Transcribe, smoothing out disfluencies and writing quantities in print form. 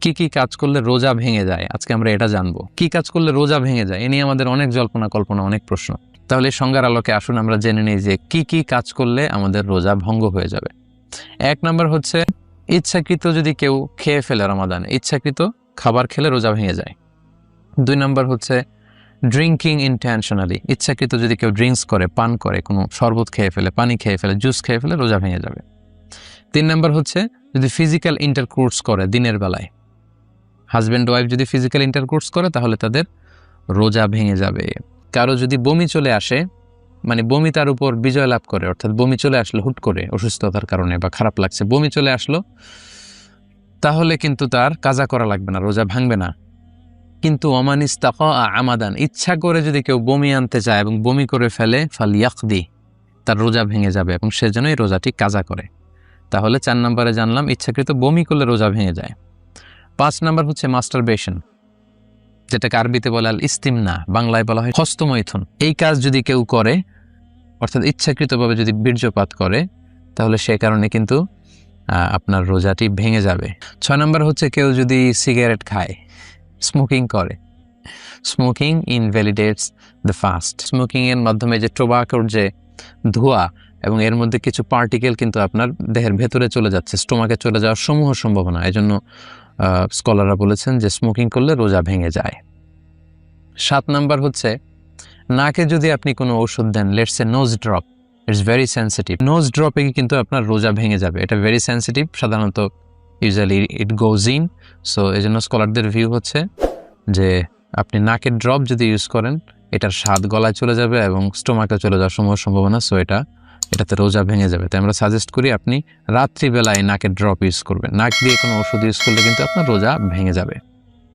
কি কি কাজ করলে রোজা ভেঙে যায়, আজকে আমরা এটা জানবো। কি কাজ করলে রোজা ভেঙে যায় এ নিয়ে আমাদের অনেক জল্পনা কল্পনা, অনেক প্রশ্ন। তাহলে সংজ্ঞার আলোকে আসুন আমরা জেনে নিই যে কি কি কাজ করলে আমাদের রোজা ভঙ্গ হয়ে যাবে। 1 নম্বর হচ্ছে ইচ্ছাকৃত যদি কেউ খেয়ে ফেলে রমাদানে, ইচ্ছাকৃত খাবার খেলে রোজা ভেঙে যায়। 2 নম্বর হচ্ছে ড্রিঙ্কিং ইনটেনশনালি, ইচ্ছাকৃত যদি কেউ ড্রিঙ্কস করে, পান করে, কোনো শরবত খেয়ে ফেলে, পানি খেয়ে ফেলে, জুস খেয়ে ফেলে, রোজা ভেঙে যাবে। 3 নম্বর হচ্ছে যদি ফিজিক্যাল ইন্টারকোর্স করে দিনের বেলায়, হাজব্যান্ড ওয়াইফ যদি ফিজিক্যাল ইন্টারকোর্স করে তাহলে তাদের রোজা ভেঙে যাবে। কারো যদি বমি চলে আসে, মানে বমি তার উপর বিজয় লাভ করে, অর্থাৎ বমি চলে আসলো হুট করে অসুস্থতার কারণে বা খারাপ লাগছে, বমি চলে আসলো, তাহলে কিন্তু তার কাজা করা লাগবে না, রোজা ভাঙবে না। কিন্তু ওমান ইস্তাকা আমাদান, ইচ্ছা করে যদি কেউ বমি আনতে চায় এবং বমি করে ফেলে, ফালিয়াকদি, তার রোজা ভেঙে যাবে এবং সেজন্য এই রোজাটি কাজা করে। তাহলে 4 নম্বরে জানলাম ইচ্ছাকৃত বমি করলে রোজা ভেঙে যায়। 5 নম্বর হচ্ছে মাস্টারবেশন, যেটাকে আরবিতে বলে আল ইস্তিমনা, বাংলায় বলা হয় হস্তমৈথুন। এই কাজ যদি কেউ করে, অর্থাৎ ইচ্ছাকৃতভাবে যদি বীর্যপাত করে, তাহলে সে কারণে কিন্তু আপনার রোজাটি ভেঙে যাবে। 6 নম্বর হচ্ছে কেউ যদি সিগারেট খায়, স্মোকিং করে, স্মোকিং ইনভ্যালিডেটস দ্য ফাস্ট। স্মোকিং এর মাধ্যমে যে টোবাকোর যে ধোঁয়া এবং এর মধ্যে কিছু পার্টিকেল কিন্তু আপনার দেহের ভেতরে চলে যাচ্ছে, স্টোমাকে চলে যাওয়ার সমূহ সম্ভাবনা। এই জন্য স্কলাররা বলেছেন যে স্মোকিং করলে রোজা ভেঙে যায়। 7 নাম্বার হচ্ছে নাকে যদি আপনি কোনো ওষুধ দেন, let's a nose drop, it's very sensitive, nose ড্রপে কিন্তু আপনার রোজা ভেঙে যাবে। এটা ভেরি সেন্সিটিভ, সাধারণত usually it goes in. So এই জন্য স্কলারদের ভিউ হচ্ছে যে আপনি নাকের ড্রপ যদি ইউজ করেন, এটার স্বাদ গলায় চলে যাবে এবং স্টোমাকে চলে যাওয়ার সম্ভাবনা। সো এটাতে রোজা ভেঙে যাবে। তাই আমরা সাজেস্ট করি আপনি রাত্রিবেলায় নাকের ড্রপ ইউজ করবেন। নাক দিয়ে কোনো ওষুধ ইউজ করলে কিন্তু আপনার রোজা ভেঙে যাবে।